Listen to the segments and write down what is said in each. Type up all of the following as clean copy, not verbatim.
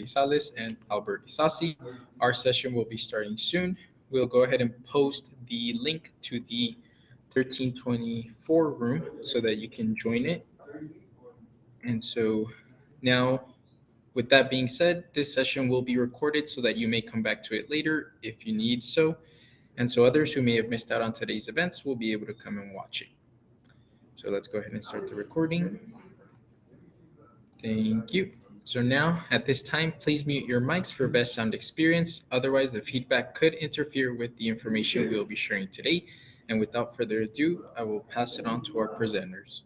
Salas and Albert Isasi. Our session will be starting soon. We'll go ahead and post the link to the 1324 room so that you can join it. And so now, with that being said, this session will be recorded so that you may come back to it later if you need so. And so others who may have missed out on today's events will be able to come and watch it. So let's go ahead and start the recording. Thank you. So now, at this time, please mute your mics for best sound experience. Otherwise, the feedback could interfere with the information we will be sharing today. And without further ado, I will pass it on to our presenters.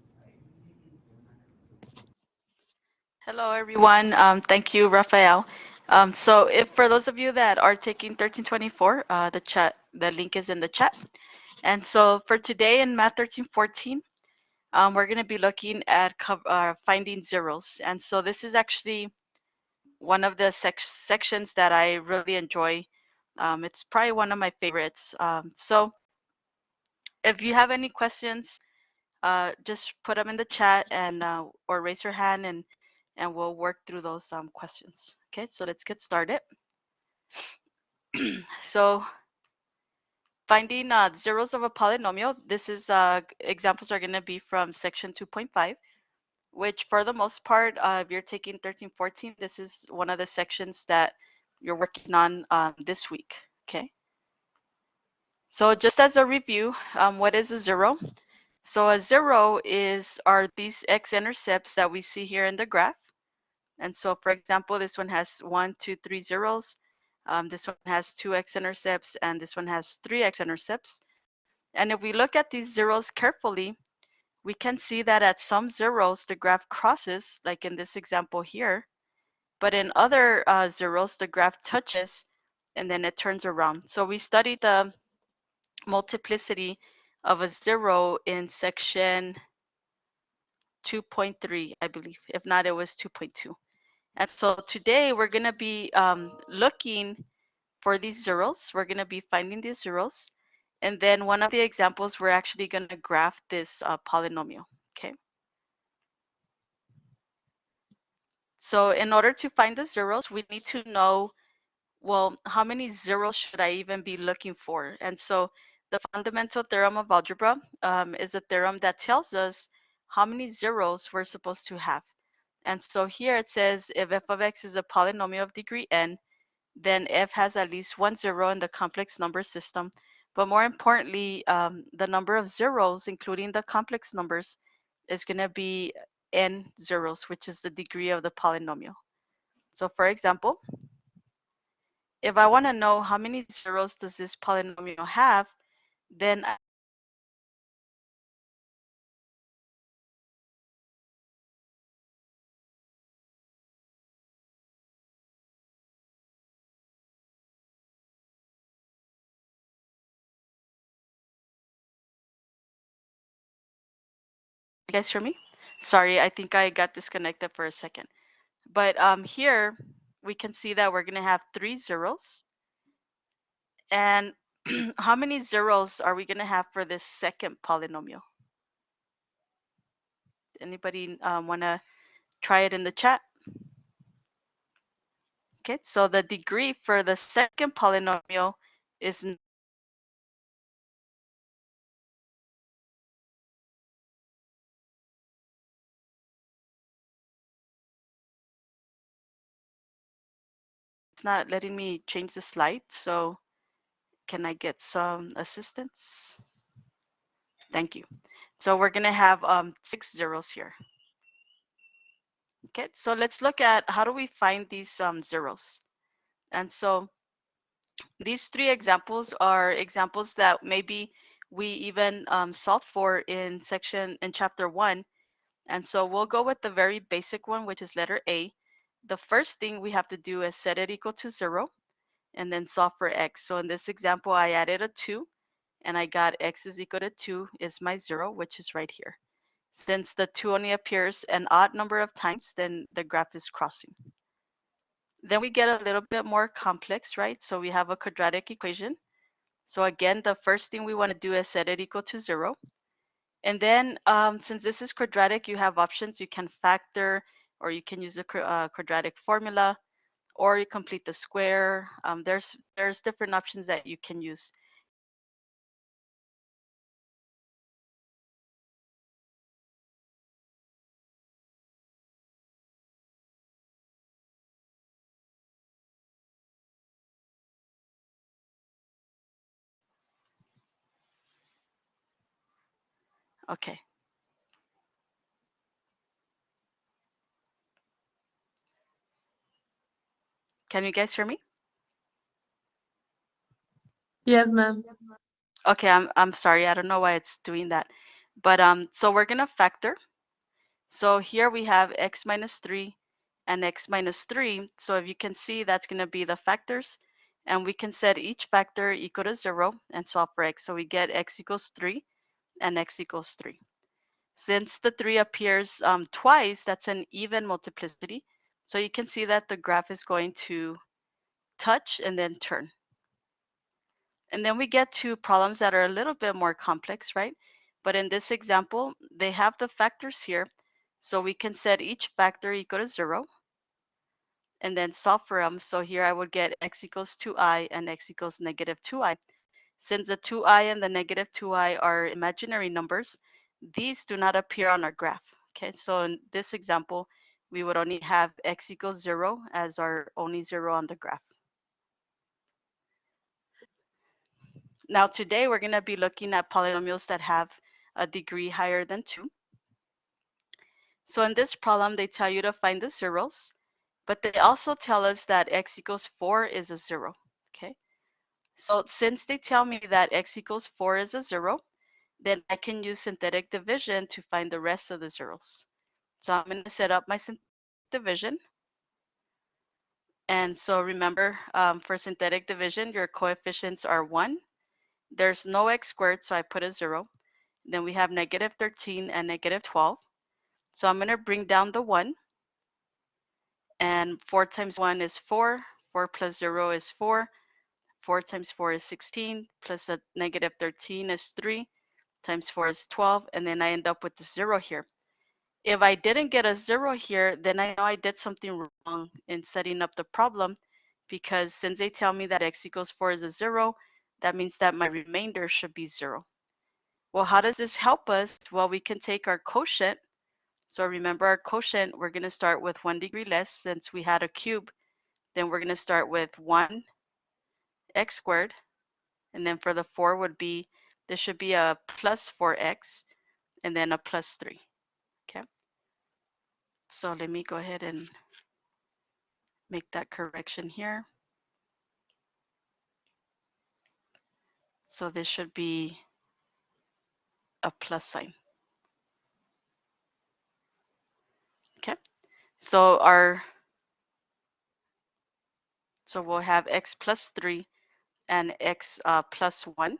Hello, everyone. Thank you, Rafael. So, if for those of you that are taking 1324, the link is in the chat. And so, for today in Math 1314, we're going to be looking at finding zeros. And so, this is actually one of the sections that I really enjoy. It's probably one of my favorites. So, if you have any questions, just put them in the chat and or raise your hand and we'll work through those questions. Okay, so let's get started. So finding zeros of a polynomial, this is examples are going to be from section 2.5, which for the most part, if you're taking 1314, this is one of the sections that you're working on this week. Okay. So just as a review, what is a zero? So a zero are these x-intercepts that we see here in the graph. And so, for example, this one has 1, 2, 3 zeros. This one has 2 x-intercepts, and this one has 3 x-intercepts. And if we look at these zeros carefully, we can see that at some zeros, the graph crosses, like in this example here. But in other zeros, the graph touches, and then it turns around. So we studied the multiplicity of a zero in section 2.3, I believe. If not, it was 2.2. And so today we're going to be looking for these zeros. We're going to be finding these zeros. And then one of the examples, we're actually going to graph this polynomial. Okay. So in order to find the zeros, we need to know, well, how many zeros should I even be looking for? And so the fundamental theorem of algebra is a theorem that tells us how many zeros we're supposed to have. And so here it says if f of x is a polynomial of degree n, then f has at least one zero in the complex number system. But more importantly, the number of zeros, including the complex numbers, is going to be n zeros, which is the degree of the polynomial. So for example, if I want to know how many zeros does this polynomial have, then you guys hear me? Sorry, I think I got disconnected for a second. But here we can see that we're going to have 3 zeros. And how many zeros are we going to have for this second polynomial? Anybody want to try it in the chat? Okay, so the degree for the second polynomial is it's not letting me change the slide. So can I get some assistance? Thank you. So we're going to have 6 zeros here. Okay, so let's look at how do we find these zeros. And so these 3 examples are examples that maybe we even solved for in chapter 1. And so we'll go with the very basic one, which is letter A. The first thing we have to do is set it equal to 0 and then solve for x. So in this example, I added a 2 and I got x is equal to 2 is my 0, which is right here. Since the 2 only appears an odd number of times, then the graph is crossing. Then we get a little bit more complex, right? So we have a quadratic equation. So again, the first thing we want to do is set it equal to 0. And then since this is quadratic, you have options. You can factor or you can use the quadratic formula. or you complete the square. There's different options that you can use. Okay. Can you guys hear me? Yes, ma'am. Okay, I'm sorry. I don't know why it's doing that. But so we're gonna factor. So here we have x minus 3 and x minus 3. So if you can see, that's gonna be the factors. And we can set each factor equal to 0 and solve for x. So we get x equals 3 and x equals 3. Since the 3 appears twice, that's an even multiplicity. So you can see that the graph is going to touch and then turn. And then we get to problems that are a little bit more complex, right? But in this example, they have the factors here. So we can set each factor equal to 0 and then solve for them. So here I would get x equals 2i and x equals negative 2i. Since the 2i and the negative 2i are imaginary numbers, these do not appear on our graph. Okay, so in this example, we would only have x equals 0 as our only 0 on the graph. Now today we're going to be looking at polynomials that have a degree higher than 2. So in this problem, they tell you to find the zeros, but they also tell us that x equals 4 is a 0. Okay, so since they tell me that x equals 4 is a 0, then I can use synthetic division to find the rest of the zeros. So I'm going to set up my synthetic division. And so remember, for synthetic division, your coefficients are 1. There's no x squared, so I put a 0. Then we have negative 13 and negative 12. So I'm going to bring down the 1. And 4 times 1 is 4. 4 plus 0 is 4. 4 times 4 is 16. Plus a negative 13 is 3. Times 4 is 12. And then I end up with the 0 here. If I didn't get a 0 here, then I know I did something wrong in setting up the problem, because since they tell me that x equals 4 is a 0, that means that my remainder should be 0. Well, how does this help us? Well, we can take our quotient. So remember our quotient, we're going to start with 1 degree less since we had a cube. Then we're going to start with 1 x squared. And then for the 4 would be, this should be a plus 4x and then a plus 3. Okay. So let me go ahead and make that correction here. So this should be a plus sign. Okay. So we'll have x plus 3 and x plus 1.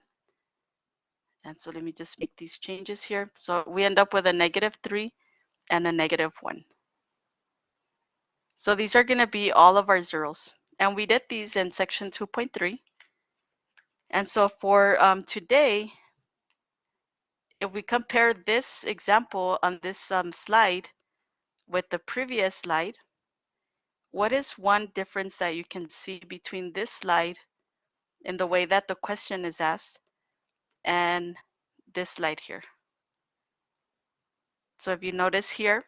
And so let me just make these changes here. So we end up with a negative 3 and a negative 1. So these are going to be all of our zeros. And we did these in section 2.3. And so for today, if we compare this example on this slide with the previous slide, what is one difference that you can see between this slide in the way that the question is asked and this slide here? So if you notice here,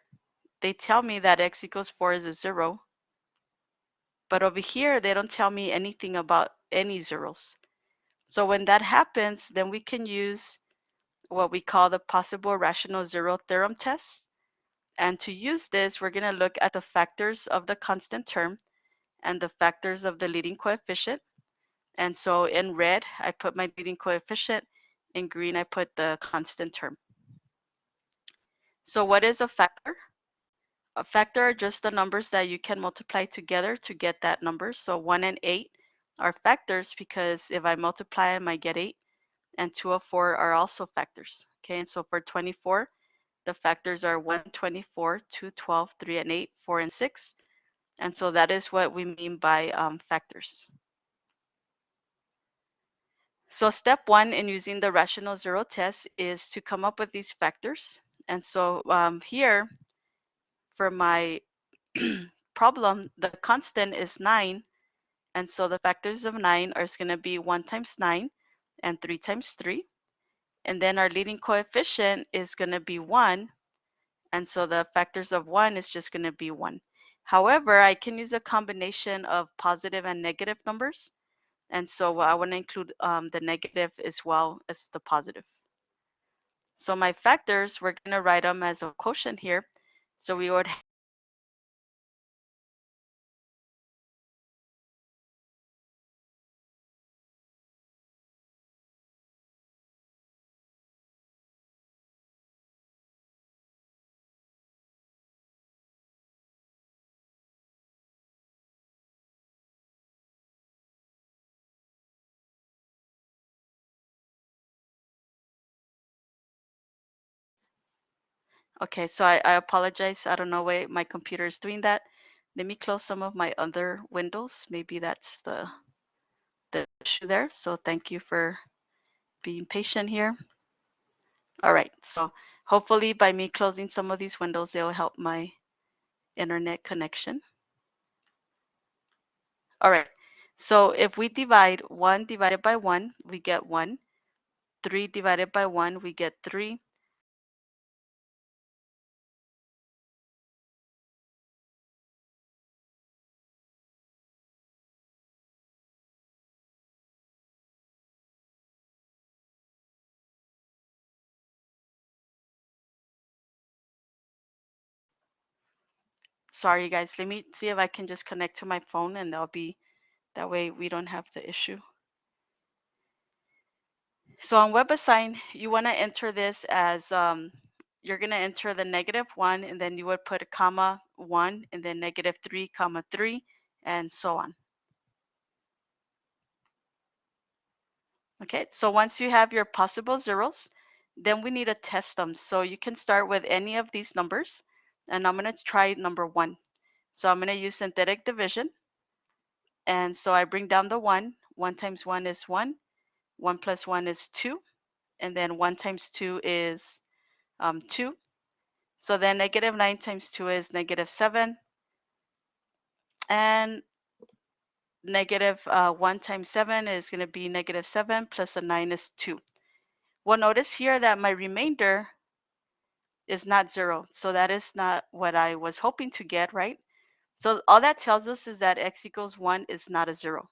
they tell me that x equals 4 is a 0. But over here, they don't tell me anything about any zeros. So when that happens, then we can use what we call the possible rational zero theorem test. And to use this, we're going to look at the factors of the constant term and the factors of the leading coefficient. And so in red, I put my leading coefficient. In green, I put the constant term. So what is a factor? A factor are just the numbers that you can multiply together to get that number. So 1 and 8 are factors because if I multiply them, I get 8. And 2 of 4 are also factors. Okay, and so for 24, the factors are 1, 24, 2, 12, 3, and 8, 4, and 6. And so that is what we mean by factors. So step 1 in using the rational zero test is to come up with these factors. And so here, for my problem, the constant is 9, and so the factors of 9 are going to be 1 times 9 and 3 times 3. And then our leading coefficient is going to be 1, and so the factors of 1 is just going to be 1. However, I can use a combination of positive and negative numbers, and so I want to include the negative as well as the positive. So my factors, we're going to write them as a quotient here. So we would Okay, so I apologize. I don't know why my computer is doing that. Let me close some of my other windows. Maybe that's the issue there. So thank you for being patient here. All right, so hopefully by me closing some of these windows, it'll help my internet connection. All right, so if we divide 1 divided by 1, we get 1. 3 divided by 1, we get 3. Sorry guys, let me see if I can just connect to my phone and that way we don't have the issue. So on WebAssign, you want to enter this as you're going to enter the -1, and then you would put a comma 1, and then -3, comma 3, and so on. Okay, so once you have your possible zeros, then we need to test them. So you can start with any of these numbers, and I'm going to try number 1. So I'm going to use synthetic division, and so I bring down the 1. 1 times 1 is 1. 1 plus 1 is 2, and then 1 times 2 is 2. So then -9 times 2 is -7, and -1 times 7 is going to be -7, plus a 9 is 2. Well, notice here that my remainder is not 0. So that is not what I was hoping to get, right? So all that tells us is that x equals 1 is not a 0.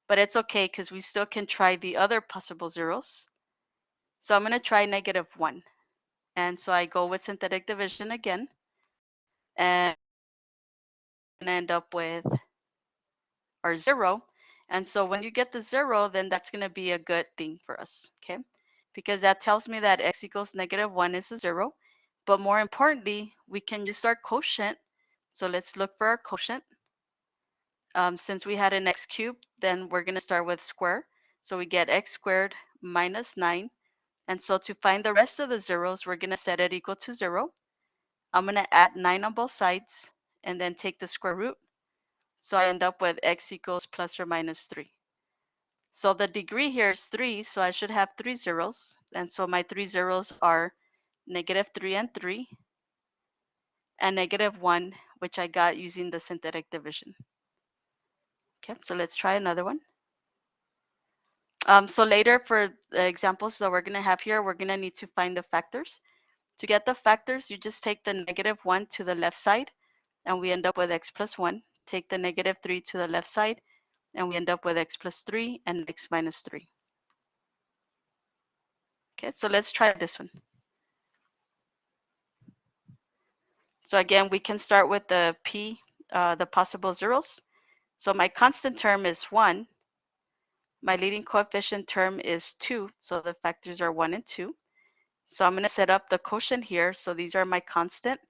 But it's okay because we still can try the other possible zeros. So I'm going to try -1. And so I go with synthetic division again, and end up with our 0. And so when you get the 0, then that's going to be a good thing for us, okay? Because that tells me that x equals -1 is a 0. But more importantly, we can use our quotient. So let's look for our quotient. Since we had an x cubed, then we're going to start with square. So we get x squared minus 9. And so to find the rest of the zeros, we're going to set it equal to 0. I'm going to add 9 on both sides and then take the square root. So I end up with x equals plus or minus 3. So the degree here is 3, so I should have 3 zeros. And so my 3 zeros are -3 and 3, and -1, which I got using the synthetic division. Okay, so let's try another one. So later for the examples that we're going to have here, we're going to need to find the factors. To get the factors, you just take the -1 to the left side, and we end up with x plus 1. Take the -3 to the left side, and we end up with x plus 3 and x minus 3. Okay, so let's try this one. So again, we can start with the the possible zeros. So my constant term is 1. My leading coefficient term is 2, so the factors are 1 and 2. So I'm going to set up the quotient here. So these are my constant,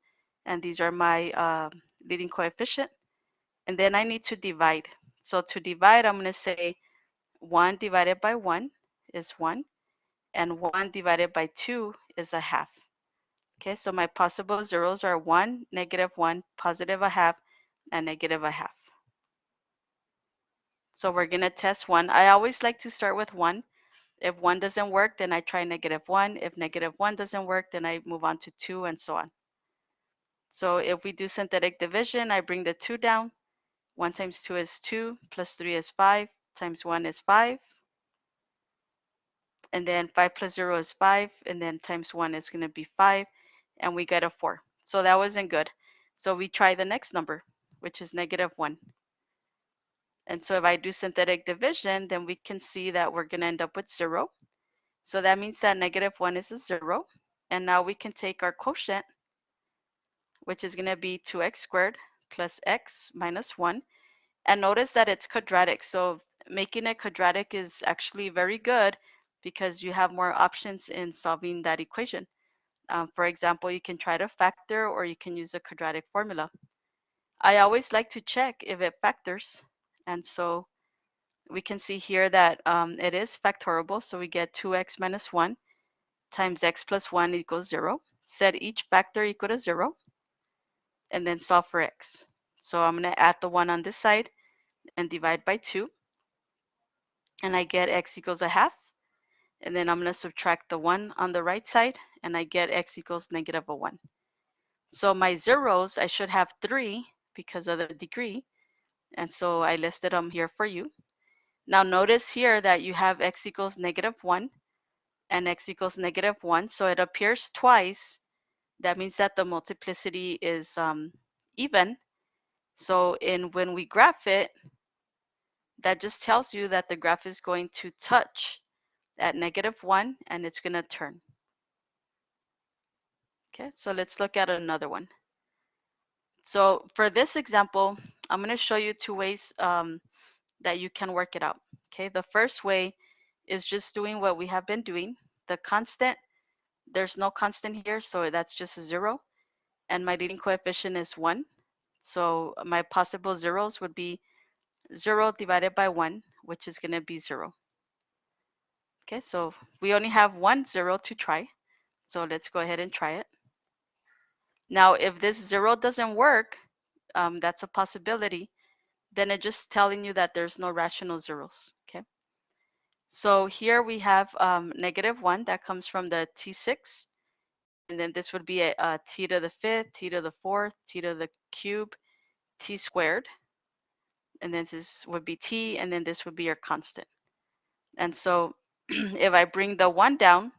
and these are my leading coefficient. And then I need to divide. So to divide, I'm going to say 1 divided by 1 is 1, and 1 divided by 2 is a half. Okay, so my possible zeros are 1, -1, positive a half, and negative a half. So we're going to test 1. I always like to start with 1. If 1 doesn't work, then I try -1. If -1 doesn't work, then I move on to 2, and so on. So if we do synthetic division, I bring the 2 down. 1 times 2 is 2, plus 3 is 5, times 1 is 5. And then 5 plus 0 is 5, and then times 1 is going to be 5, and we get a 4. So that wasn't good. So we try the next number, which is -1. And so if I do synthetic division, then we can see that we're going to end up with 0. So that means that -1 is a 0. And now we can take our quotient, which is going to be 2x squared plus x minus 1. And notice that it's quadratic. So making it quadratic is actually very good because you have more options in solving that equation. For example, you can try to factor or you can use a quadratic formula. I always like to check if it factors. And so we can see here that it is factorable. So we get 2x minus 1 times x plus 1 equals 0. Set each factor equal to 0 and then solve for x. So I'm going to add the 1 on this side and divide by 2. And I get x equals a half. And then I'm going to subtract the 1 on the right side, and I get x equals -1. So my zeros, I should have 3 because of the degree. And so I listed them here for you. Now notice here that you have x equals -1 and x equals -1. So it appears twice. That means that the multiplicity is even. So when we graph it, that just tells you that the graph is going to touch at -1 and it's going to turn. Okay, so let's look at another one. So for this example, I'm going to show you 2 ways that you can work it out. Okay, the first way is just doing what we have been doing. The constant, there's no constant here, so that's just a 0. And my leading coefficient is 1. So my possible zeros would be 0 divided by 1, which is going to be 0. Okay, so we only have 1 0 to try. So let's go ahead and try it. Now, if this 0 doesn't work, that's a possibility, then it's just telling you that there's no rational zeros. Okay. So here we have -1 that comes from the t6. And then this would be a t to the 5th, t to the 4th, t to the cube, t squared. And then this would be t, and then this would be your constant. And so if I bring the 1 down,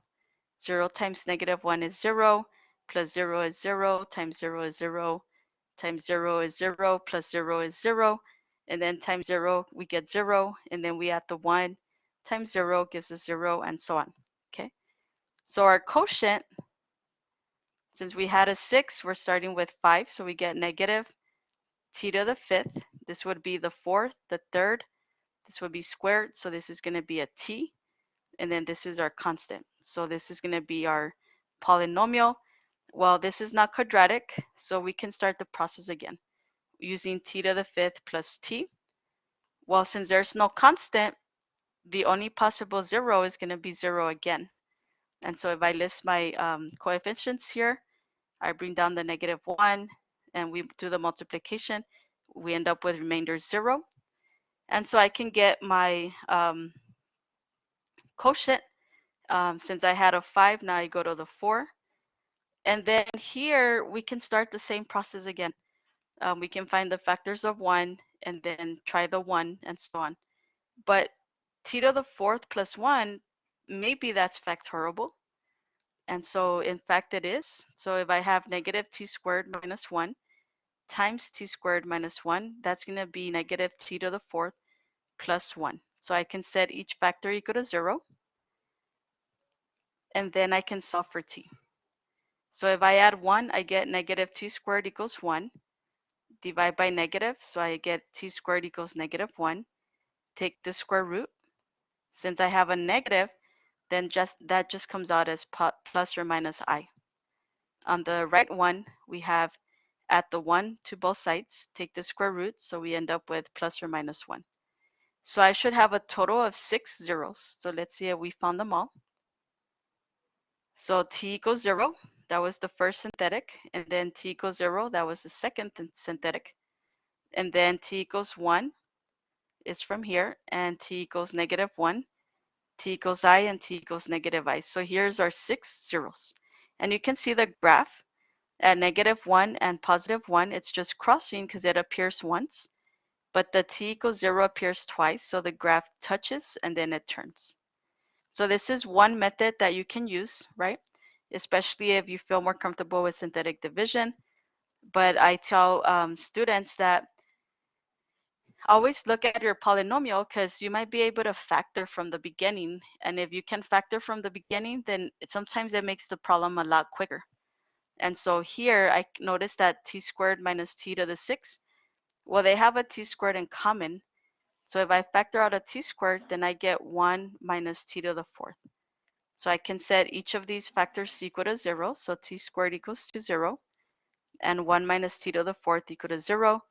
0 times -1 is 0, plus 0 is 0, times 0 is 0, times 0 is 0, plus 0 is 0, and then times 0, we get 0, and then we add the 1, times 0 gives us 0, and so on. Okay, so our quotient, since we had a 6, we're starting with 5, so we get negative t to the 5th. This would be the 4th, the 3rd. This would be squared, so this is going to be a t, and then this is our constant. So this is going to be our polynomial. Well, this is not quadratic, so we can start the process again using t to the 5th plus t. Well, since there's no constant, the only possible 0 is going to be 0 again. And so if I list my coefficients here, I bring down the -1 and we do the multiplication, we end up with remainder 0. And so I can get my quotient. Since I had a 5, now I go to the 4. And then here we can start the same process again. We can find the factors of 1 and then try the 1 and so on. But t to the 4th plus 1, maybe that's factorable. And so in fact it is. So if I have negative t squared minus 1 times t squared minus 1, that's going to be negative t to the 4th plus 1. So I can set each factor equal to 0. And then I can solve for t. So if I add 1, I get negative t squared equals 1. Divide by negative, so I get t squared equals -1. Take the square root. Since I have a negative, then that just comes out as plus or minus I. On the right one, we have add the 1 to both sides, take the square root, so we end up with plus or minus 1. So I should have a total of 6 zeros. So let's see if we found them all. So t equals 0, that was the first synthetic, and then t equals 0, that was the second synthetic, and then t equals 1 is from here, and t equals -1, t equals I, and t equals -I. So here's our 6 zeros. And you can see the graph. At -1 and +1, it's just crossing because it appears once, but the t equals 0 appears twice, so the graph touches and then it turns. So this is one method that you can use, right? Especially if you feel more comfortable with synthetic division. But I tell students that always look at your polynomial because you might be able to factor from the beginning. And if you can factor from the beginning, then sometimes it makes the problem a lot quicker. And so here I noticed that t squared minus t to the 6, well, they have a t squared in common. So if I factor out a t squared, then I get 1 minus t to the 4th. So I can set each of these factors equal to 0. So t squared equals to 0. And 1 minus t to the 4th equal to 0.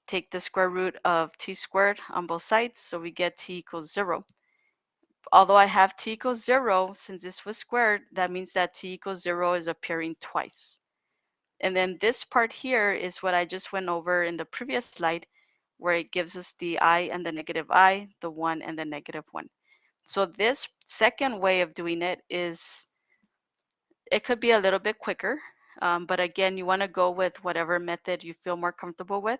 Take the square root of t squared on both sides, so we get t equals 0. Although I have t equals 0, since this was squared, that means that t equals 0 is appearing twice. And then this part here is what I just went over in the previous slide, where it gives us the I and the negative I, the 1 and the -1. So this second way of doing it is, it could be a little bit quicker, but again, you want to go with whatever method you feel more comfortable with.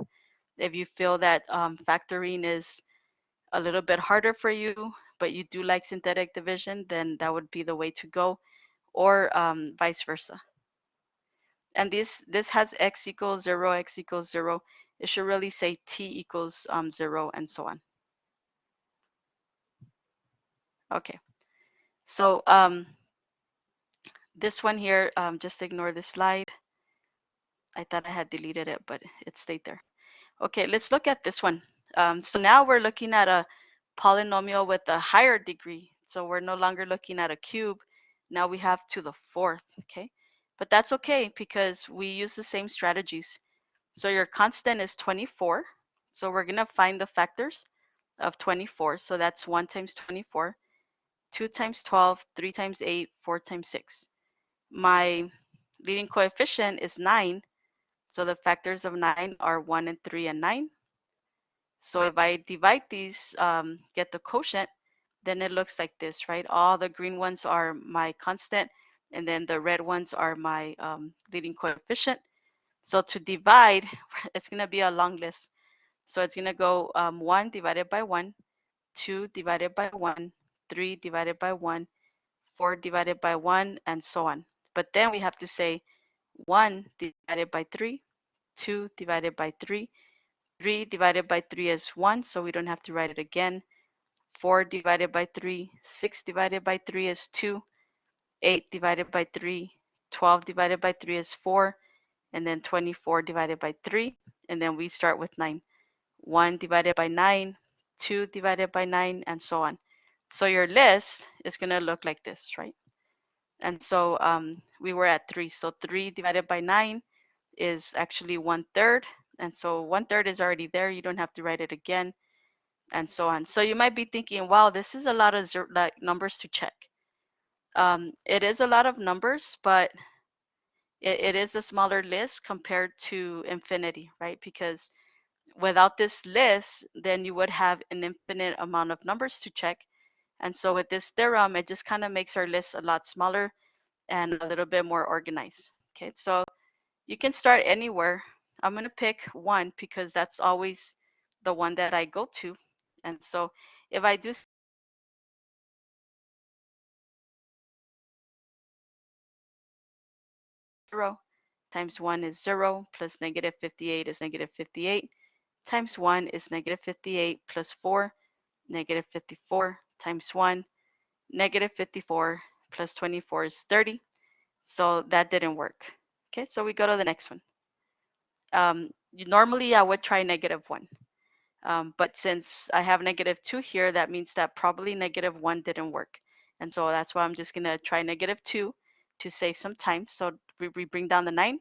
If you feel that factoring is a little bit harder for you, but you do like synthetic division, then that would be the way to go, or vice versa. And this has x equals 0, x equals 0. It should really say t equals 0 and so on. Okay, so this one here, just ignore this slide. I thought I had deleted it, but it stayed there. Okay, let's look at this one. So now we're looking at a polynomial with a higher degree. So we're no longer looking at a cube. Now we have to the 4th, okay? But that's okay because we use the same strategies. So your constant is 24. So we're gonna find the factors of 24. So that's 1 times 24, 2 times 12, 3 times 8, 4 times 6. My leading coefficient is 9. So the factors of 9 are 1 and 3 and 9. So if I divide these, get the quotient, then it looks like this, right? All the green ones are my constant, and then the red ones are my leading coefficient. So to divide, it's going to be a long list. So it's going to go 1 divided by 1, 2 divided by 1, 3 divided by 1, 4 divided by 1, and so on. But then we have to say 1 divided by 3, 2 divided by 3, 3 divided by 3 is 1, so we don't have to write it again. 4 divided by 3, 6 divided by 3 is 2, 8 divided by 3, 12 divided by 3 is 4, and then 24 divided by 3, and then we start with 9. 1 divided by 9, 2 divided by 9, and so on. So your list is going to look like this, right? And so we were at 3. So 3 divided by 9 is actually 1/3. And so 1/3 is already there. You don't have to write it again, and so on. So you might be thinking, wow, this is a lot of like numbers to check. It is a lot of numbers, but it is a smaller list compared to infinity, right? Because without this list, then you would have an infinite amount of numbers to check. And so with this theorem, it just kind of makes our list a lot smaller and a little bit more organized. Okay, so you can start anywhere. I'm going to pick 1 because that's always the one that I go to. And so if I do 0 times 1 is 0, plus -58 is -58, times 1 is -58 plus 4, -54 times 1, -54 plus 24 is 30. So that didn't work. Okay, so we go to the next one. Normally I would try -1. But since I have -2 here, that means that probably -1 didn't work. And so that's why I'm just going to try -2 to save some time. So we bring down the 9.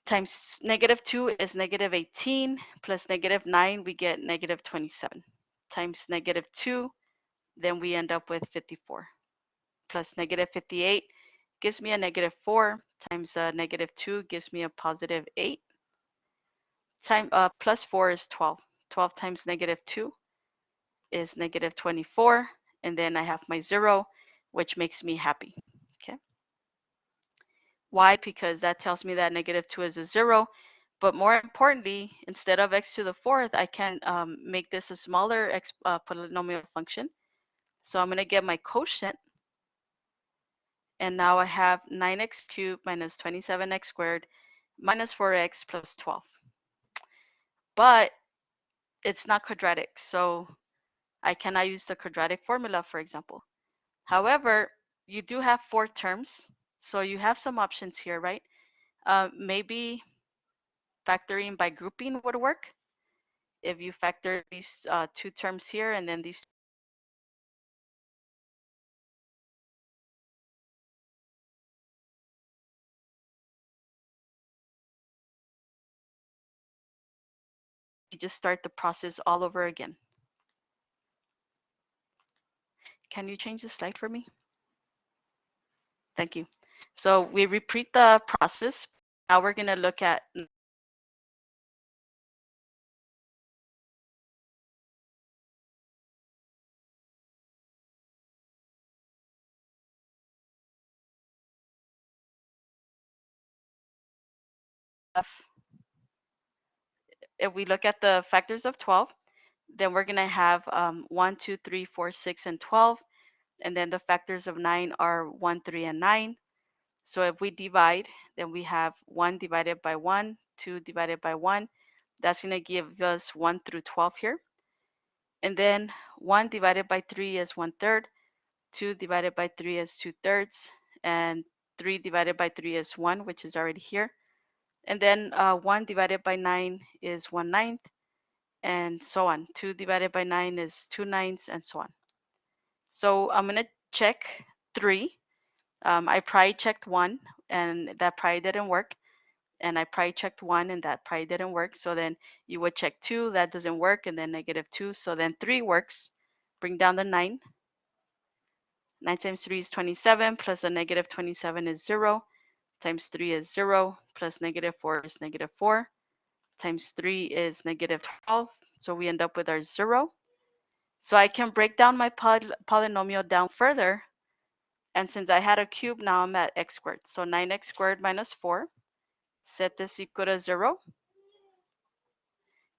Times -2 is -18, plus -9, we get -27. Times -2, then we end up with 54. Plus -58 gives me a -4, times -2 gives me a +8. Plus 4 is 12. 12 times -2 is -24, and then I have my 0, which makes me happy. Okay. Why? Because that tells me that -2 is a 0. But more importantly, instead of x to the 4th, I can make this a smaller polynomial function. So I'm going to get my quotient. And now I have 9x cubed minus 27x squared minus 4x plus 12. But it's not quadratic, so I cannot use the quadratic formula, for example. However, you do have 4 terms, so you have some options here, right? Maybe factoring by grouping would work. If you factor these 2 terms here and then these, you just start the process all over again. Can you change the slide for me? Thank you. So we repeat the process. Now we're going to look at if we look at the factors of 12, then we're going to have 1, 2, 3, 4, 6, and 12. And then the factors of 9 are 1, 3, and 9. So if we divide, then we have 1 divided by 1, 2 divided by 1. That's going to give us 1 through 12 here. And then 1 divided by 3 is 1/3. 2 divided by 3 is 2/3. And 3 divided by 3 is 1, which is already here. And then 1 divided by 9 is 1/9. And so on. 2 divided by 9 is 2/9, and so on. So I'm going to check 3. I probably checked 1, and that probably didn't work. And I probably checked 1, and that probably didn't work. So then you would check 2, that doesn't work, and then -2. So then 3 works. Bring down the 9. 9 times 3 is 27, plus a -27 is 0, times 3 is 0, plus -4 is -4, times 3 is -12. So we end up with our 0. So I can break down my polynomial down further. And since I had a cube, now I'm at x squared. So 9x squared minus 4. Set this equal to 0.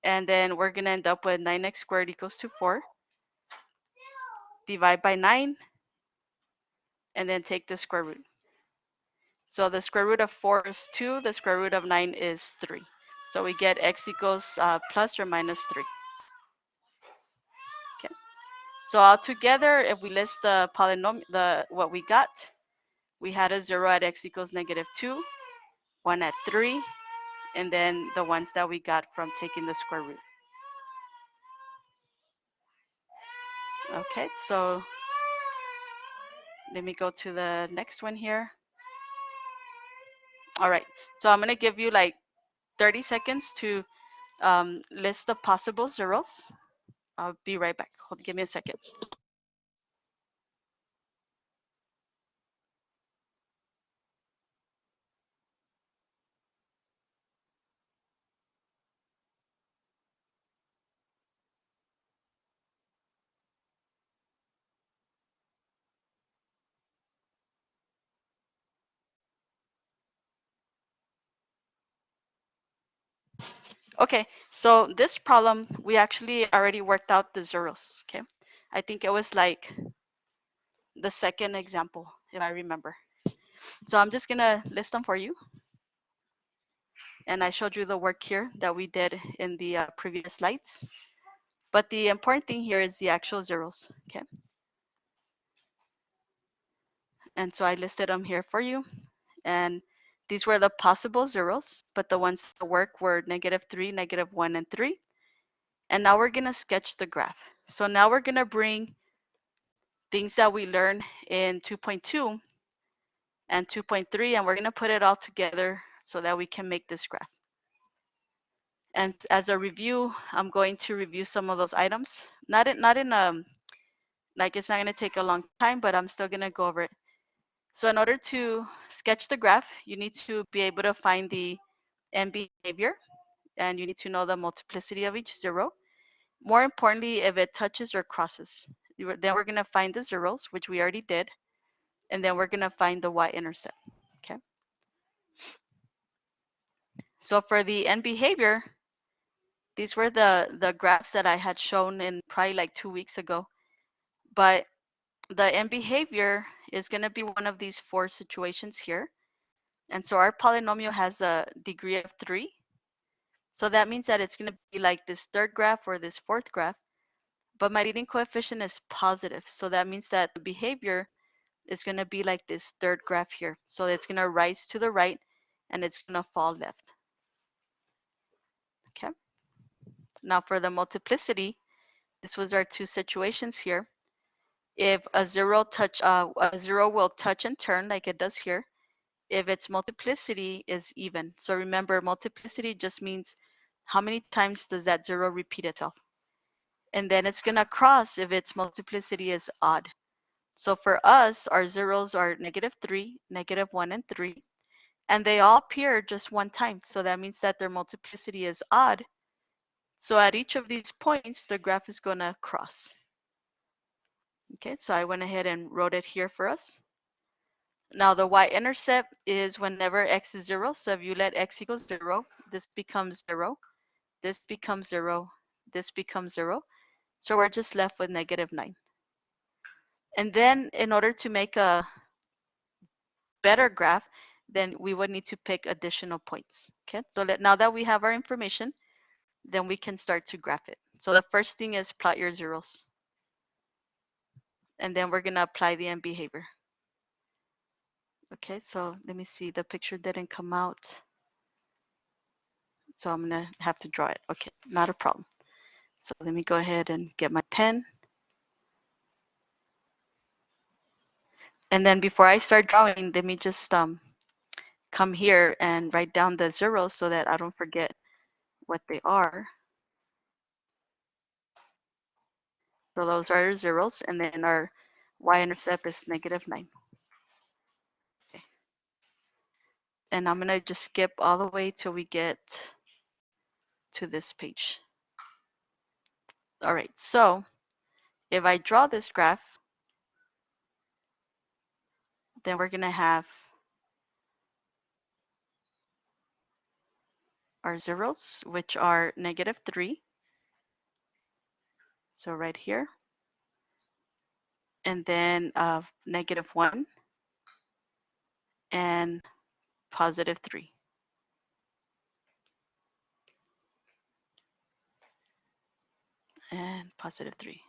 And then we're going to end up with 9x squared equals to 4. Divide by 9. And then take the square root. So the square root of 4 is 2. The square root of 9 is 3. So we get x equals plus or minus 3. Okay. So altogether, if we list the polynomial, what we got, we had a 0 at x equals -2, 1 at 3, and then the ones that we got from taking the square root. Okay, so let me go to the next one here. All right, so I'm going to give you like 30 seconds to list the possible zeros. I'll be right back. Give me a second. Okay, so this problem, we actually already worked out the zeros, okay? I think it was like the second example, if I remember. So I'm just gonna list them for you. And I showed you the work here that we did in the previous slides. But the important thing here is the actual zeros, okay? And so I listed them here for you. And these were the possible zeros, but the ones that work were -3, -1, and 3. And now we're gonna sketch the graph. So now we're gonna bring things that we learned in 2.2 and 2.3, and we're gonna put it all together so that we can make this graph. And as a review, I'm going to review some of those items. Not in like it's not gonna take a long time, but I'm still gonna go over it. So in order to sketch the graph, you need to be able to find the end behavior, and you need to know the multiplicity of each zero. More importantly, if it touches or crosses, then we're gonna find the zeros, which we already did, and then we're gonna find the y-intercept, okay? So for the end behavior, these were the graphs that I had shown in probably like 2 weeks ago. But the end behavior is going to be one of these 4 situations here. And so our polynomial has a degree of 3. So that means that it's going to be like this third graph or this fourth graph. But my leading coefficient is positive. So that means that the behavior is going to be like this third graph here. So it's going to rise to the right and it's going to fall left. Okay. Now for the multiplicity, this was our 2 situations here. If a zero will touch and turn like it does here, if its multiplicity is even. So remember, multiplicity just means how many times does that 0 repeat itself. And then it's going to cross if its multiplicity is odd. So for us, our zeros are -3, -1, and 3. And they all appear just one time. So that means that their multiplicity is odd. So at each of these points, the graph is going to cross. Okay, so I went ahead and wrote it here for us. Now the y-intercept is whenever x is 0. So if you let x equal 0, this becomes 0, this becomes 0, this becomes 0. So we're just left with -9. And then in order to make a better graph, then we would need to pick additional points. Okay, so now that we have our information, then we can start to graph it. So the first thing is plot your zeros. And then we're going to apply the end behavior. Okay, so let me see. The picture didn't come out. So I'm going to have to draw it. Okay, not a problem. So let me go ahead and get my pen. And then before I start drawing, let me just come here and write down the zeros so that I don't forget what they are. So those are our zeros, and then our y-intercept is -9. Okay. And I'm going to just skip all the way till we get to this page. All right, so if I draw this graph, then we're going to have our zeros, which are -3. So right here. And then -1 and +3. And +3.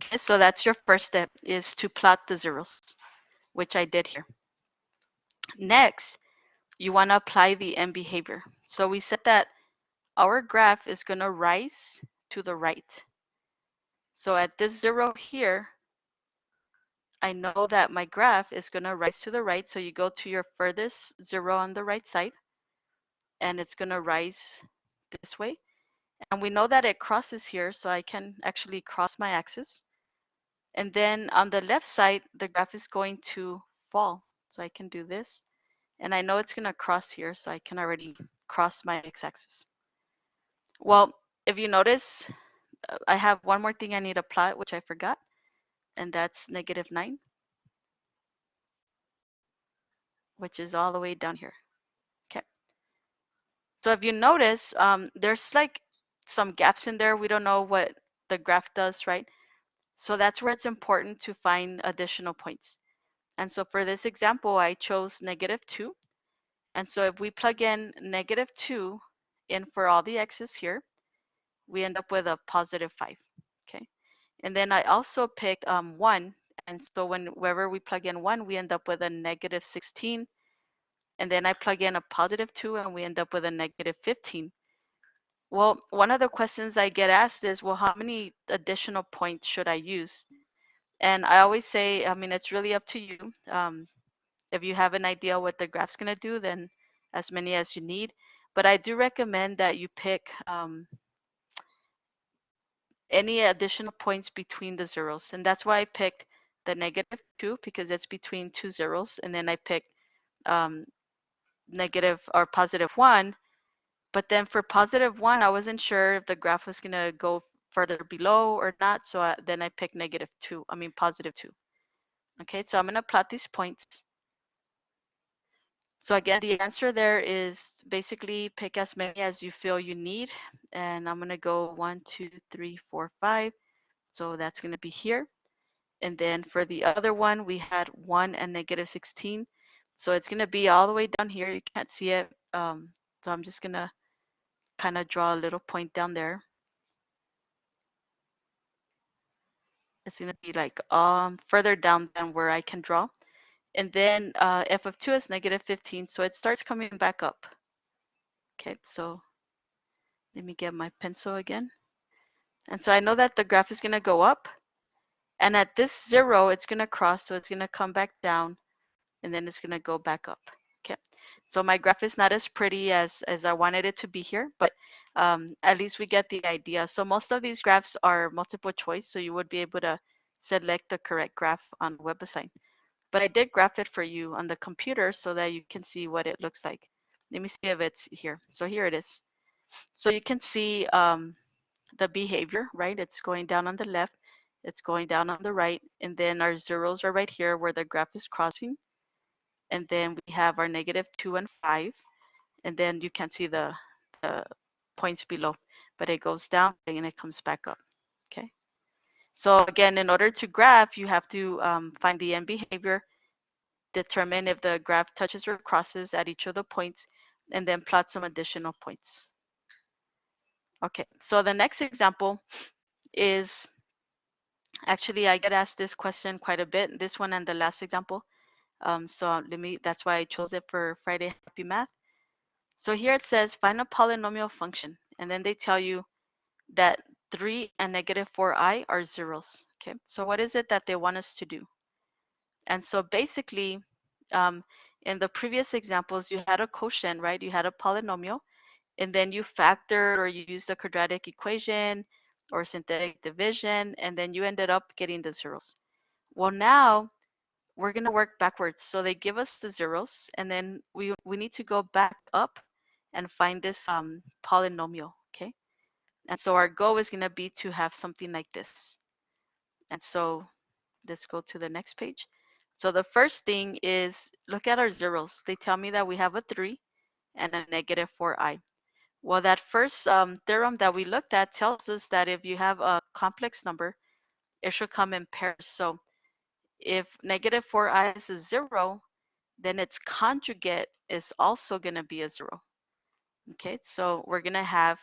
Okay, so that's your first step, is to plot the zeros, which I did here. Next, you want to apply the end behavior. So we said that our graph is going to rise to the right. So at this 0 here, I know that my graph is going to rise to the right. So you go to your furthest 0 on the right side, and it's going to rise this way. And we know that it crosses here, so I can actually cross my axis. And then on the left side, the graph is going to fall. So I can do this. And I know it's going to cross here, so I can already cross my x-axis. Well, if you notice, I have one more thing I need to plot, which I forgot, and that's -9, which is all the way down here. Okay. So if you notice, there's like some gaps in there. We don't know what the graph does, right? So that's where it's important to find additional points. And so for this example, I chose -2. And so if we plug in -2 in for all the x's here, we end up with a +5. Okay. And then I also picked 1. And so whenever we plug in 1, we end up with a -16. And then I plug in a +2 and we end up with a -15. Well, one of the questions I get asked is, well, how many additional points should I use? And I always say, I mean, it's really up to you. If you have an idea what the graph's going to do, then as many as you need. But I do recommend that you pick any additional points between the zeros. And that's why I picked the -2, because it's between 2 zeros. And then I picked negative or +1. But then for +1, I wasn't sure if the graph was going to go further below or not. So then I picked +2. Okay, so I'm going to plot these points. So again, the answer there is basically pick as many as you feel you need. And I'm going to go 1, 2, 3, 4, 5. So that's going to be here. And then for the other one, we had 1 and negative 16. So it's going to be all the way down here. You can't see it. So I'm just going to kind of draw a little point down there. It's going to be like further down than where I can draw. And then f of 2 is negative 15. So it starts coming back up. Okay, so let me get my pencil again. And so I know that the graph is going to go up. And at this 0, it's going to cross. So it's going to come back down. And then it's going to go back up. Okay, so my graph is not as pretty as I wanted it to be here, but at least we get the idea. So most of these graphs are multiple choice, so you would be able to select the correct graph on WebAssign. But I did graph it for you on the computer so that you can see what it looks like. Let me see if it's here. So here it is. So you can see the behavior, right? It's going down on the left, it's going down on the right, and then our zeros are right here where the graph is crossing. And then we have our negative 2 and 5. And then you can see the points below, but it goes down and it comes back up. Okay. So again, in order to graph, you have to find the end behavior, determine if the graph touches or crosses at each of the points, and then plot some additional points. Okay, so the next example is, actually I get asked this question quite a bit, this one and the last example. So that's why I chose it for Friday Happy Math. So here it says find a polynomial function, and then they tell you that 3 and negative 4i are zeros. Okay, so what is it that they want us to do? And so basically, in the previous examples, you had a quotient, right? You had a polynomial, and then you factored or you used a quadratic equation or synthetic division, and then you ended up getting the zeros. Well, now we're going to work backwards. So they give us the zeros, and then we need to go back up and find this polynomial, okay? And so our goal is going to be to have something like this. And so let's go to the next page. So the first thing is look at our zeros. They tell me that we have a 3 and a negative 4i. Well, that first theorem that we looked at tells us that if you have a complex number, it should come in pairs. So if negative 4i is a 0, then its conjugate is also going to be a 0. Okay, so we're going to have,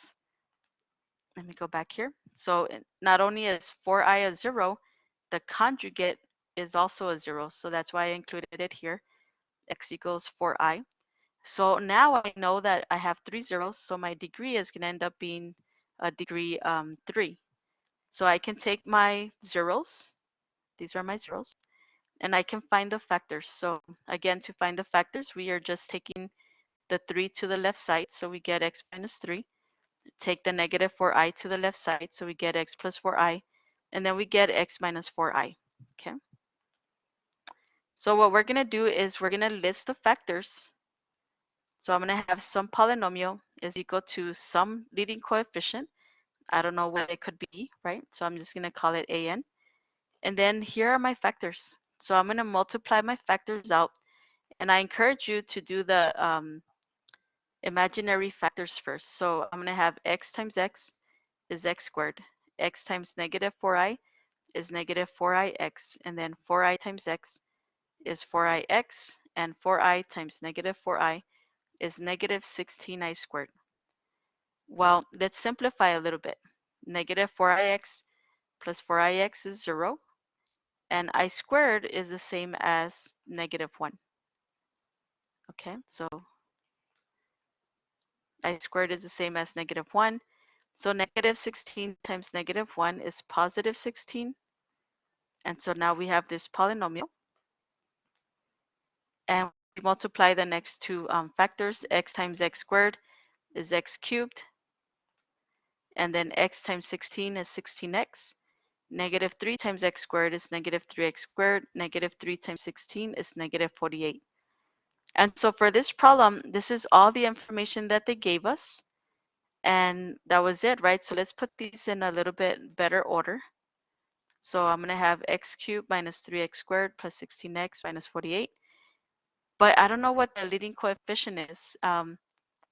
let me go back here. So not only is 4i a 0, the conjugate is also a 0. So that's why I included it here. X equals 4i. So now I know that I have 3 zeros. So my degree is going to end up being a degree 3. So I can take my zeros. These are my zeros. And I can find the factors. So again, to find the factors, we are just taking the 3 to the left side. So we get x minus 3. Take the negative 4i to the left side. So we get x plus 4i. And then we get x minus 4i. Okay. So what we're going to do is we're going to list the factors. So I'm going to have some polynomial is equal to some leading coefficient. I don't know what it could be, right? So I'm just going to call it an. And then here are my factors. So I'm going to multiply my factors out. And I encourage you to do the imaginary factors first. So I'm going to have x times x is x squared. X times negative 4i is negative 4ix. And then 4i times x is 4ix. And 4i times negative 4i is negative 16i squared. Well, let's simplify a little bit. Negative 4ix plus 4ix is 0. And I squared is the same as negative 1. Okay, so I squared is the same as negative 1. So negative 16 times negative 1 is positive 16. And so now we have this polynomial. And we multiply the next two factors. X times x squared is x cubed. And then x times 16 is 16x. Negative 3 times x squared is negative 3x squared. Negative 3 times 16 is negative 48. And so for this problem, this is all the information that they gave us. And that was it, right? So let's put these in a little bit better order. So I'm going to have x cubed minus 3x squared plus 16x minus 48. but I don't know what the leading coefficient is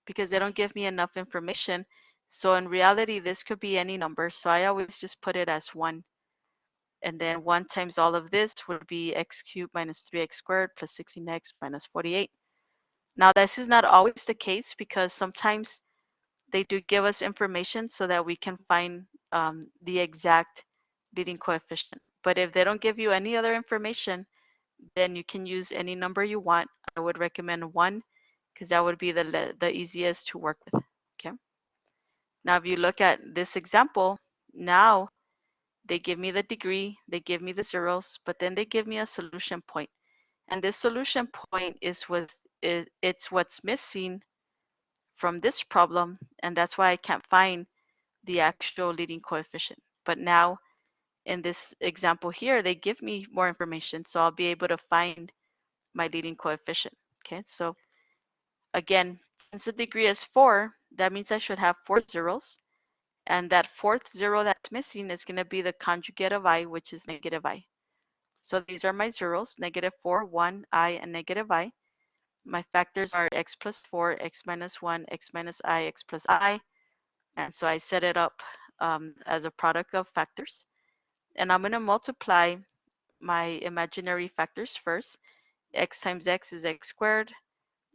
because they don't give me enough information. So in reality, this could be any number. So I always just put it as 1. And then 1 times all of this would be x cubed minus 3x squared plus 16x minus 48. Now, this is not always the case because sometimes they do give us information so that we can find the exact leading coefficient. But if they don't give you any other information, then you can use any number you want. I would recommend 1 because that would be the easiest to work with. Okay. Now, if you look at this example, now they give me the degree, they give me the zeros, but then they give me a solution point. And this solution point is it's what's missing from this problem, and that's why I can't find the actual leading coefficient. But now in this example here, they give me more information, so I'll be able to find my leading coefficient. Okay, so again, since the degree is 4, that means I should have 4 zeros. And that fourth zero that's missing is going to be the conjugate of I, which is negative I. So these are my zeros, negative 4, 1, I, and negative I. My factors are x plus 4, x minus 1, x minus I, x plus I. And so I set it up as a product of factors. And I'm going to multiply my imaginary factors first. X times x is x squared.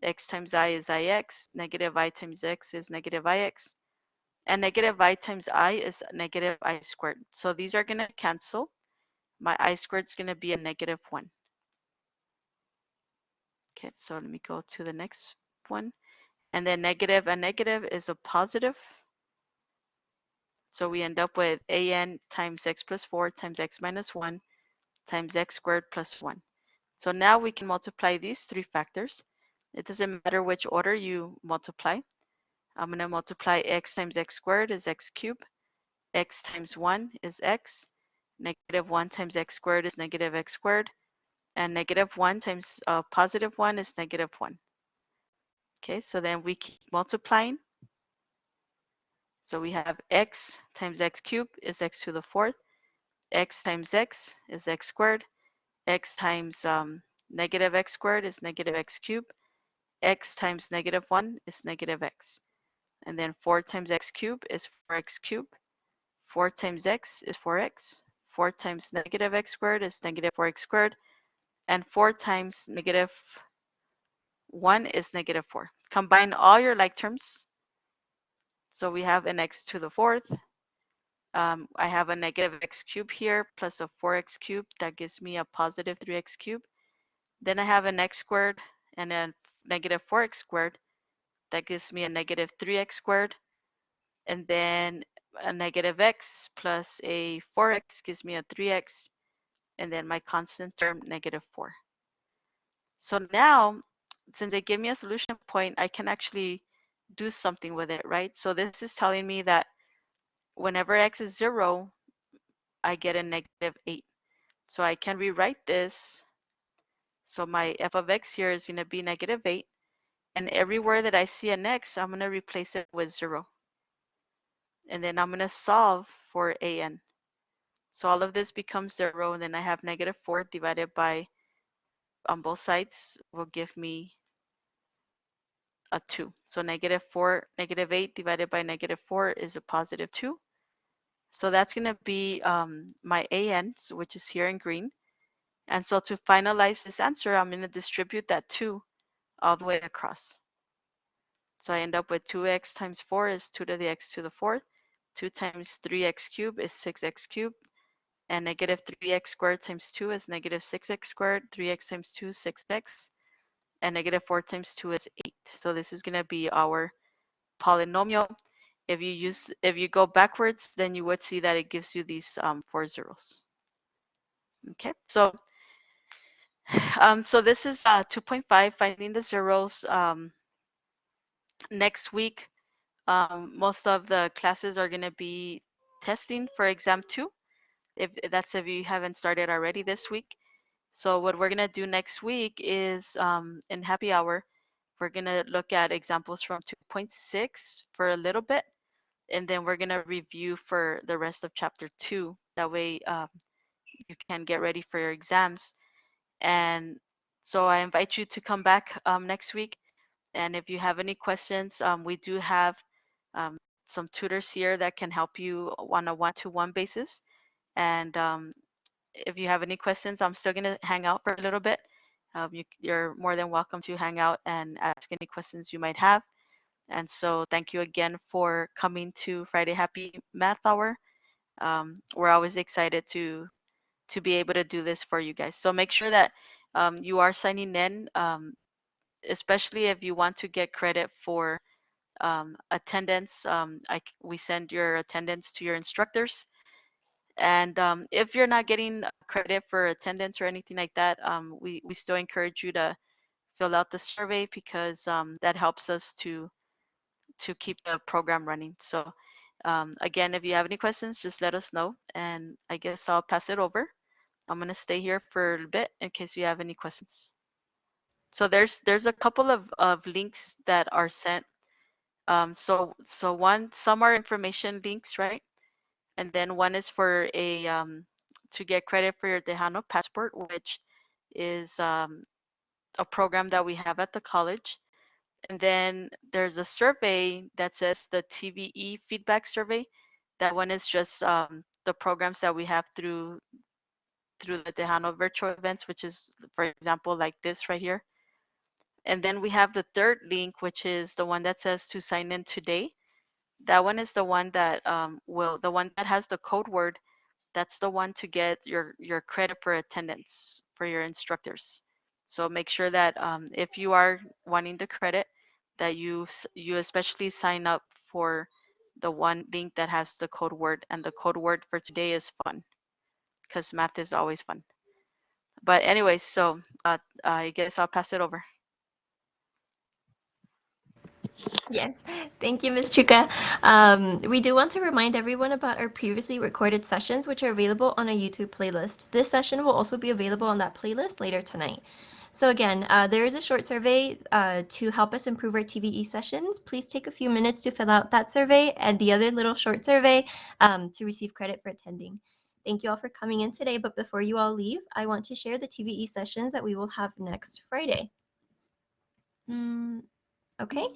X times I is ix. Negative I times x is negative ix. And negative I times I is negative I squared. So these are going to cancel. My I squared is going to be a negative 1. Okay, so let me go to the next one. And then negative and negative is a positive. So we end up with an times x plus 4 times x minus 1 times x squared plus 1. So now we can multiply these 3 factors. It doesn't matter which order you multiply. I'm going to multiply x times x squared is x cubed. X times 1 is x. Negative 1 times x squared is negative x squared. And negative 1 times positive 1 is negative 1. Okay, so then we keep multiplying. So we have x times x cubed is x to the 4th. X times x is x squared. X times negative x squared is negative x cubed. X times negative 1 is negative x. And then 4 times x cubed is 4x cubed. 4 times x is 4x. 4 times negative x squared is negative 4x squared. And 4 times negative 1 is negative 4. Combine all your like terms. So we have an x to the 4th. I have a negative x cubed here plus a 4x cubed. That gives me a positive 3x cubed. Then I have an x squared and a negative 4x squared. That gives me a negative 3x squared. And then a negative x plus a 4x gives me a 3x. And then my constant term, negative 4. So now, since they give me a solution point, I can actually do something with it, right? So this is telling me that whenever x is 0, I get a negative 8. So I can rewrite this. So my f of x here is going to be negative 8. And everywhere that I see an x, I'm going to replace it with 0. And then I'm going to solve for an. So all of this becomes 0. And then I have negative 4 divided by, on both sides, will give me a 2. So negative 8 divided by negative 4 is a positive 2. So that's going to be my an, which is here in green. And so to finalize this answer, I'm going to distribute that 2 all the way across. So I end up with 2x times 4 is 2 to the x to the 4th. 2 times 3x cubed is 6x cubed. And negative 3x squared times 2 is negative 6x squared. 3x times 2 is 6x. And negative 4 times 2 is 8. So this is going to be our polynomial. If you go backwards, then you would see that it gives you these 4 zeros. Okay, so so this is 2.5, finding the zeros. Next week, most of the classes are going to be testing for exam 2. If you haven't started already this week. So what we're going to do next week is in happy hour, we're going to look at examples from 2.6 for a little bit. And then we're going to review for the rest of chapter 2. That way you can get ready for your exams. And So I invite you to come back next week. And if you have any questions, we do have um, some tutors here that can help you on a one-to-one basis. And if you have any questions, I'm still going to hang out for a little bit. You're more than welcome to hang out and ask any questions you might have. And so thank you again for coming to Friday Happy Math Hour. We're always excited to be able to do this for you guys. So make sure that you are signing in, especially if you want to get credit for attendance. We send your attendance to your instructors. And if you're not getting credit for attendance or anything like that, we still encourage you to fill out the survey because that helps us to keep the program running. So again, if you have any questions, just let us know. And I guess I'll pass it over. I'm going to stay here for a bit in case you have any questions. So there's a couple of links that are sent. Some are information links, right? And then one is for a to get credit for your Tejano passport, which is a program that we have at the college. And then there's a survey that says the TVE feedback survey. That one is just the programs that we have through the Tejano virtual events, which is, for example, like this right here. And then we have the third link, which is the one that says to sign in today. That one is the one that the one that has the code word. That's the one to get your credit for attendance for your instructors. So make sure that if you are wanting the credit, that you especially sign up for the one link that has the code word, and the code word for today is fun, because math is always fun. But anyways, so I guess I'll pass it over. Yes, thank you, Ms. Chuka. We do want to remind everyone about our previously recorded sessions, which are available on a YouTube playlist. This session will also be available on that playlist later tonight. So again, there is a short survey to help us improve our TVE sessions. Please take a few minutes to fill out that survey and the other little short survey to receive credit for attending. Thank you all for coming in today, but before you all leave, I want to share the TVE sessions that we will have next Friday. Okay.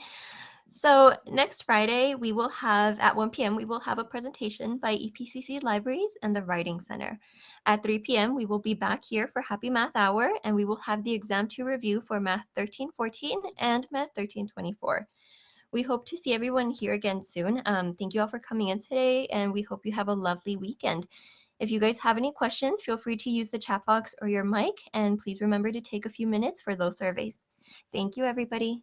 So next Friday, we will have, at 1 p.m., we will have a presentation by EPCC Libraries and the Writing Center. At 3 p.m., we will be back here for Happy Math Hour, and we will have the exam to review for Math 1314 and Math 1324. We hope to see everyone here again soon. Thank you all for coming in today, and we hope you have a lovely weekend. If you guys have any questions, feel free to use the chat box or your mic, and please remember to take a few minutes for those surveys. Thank you, everybody.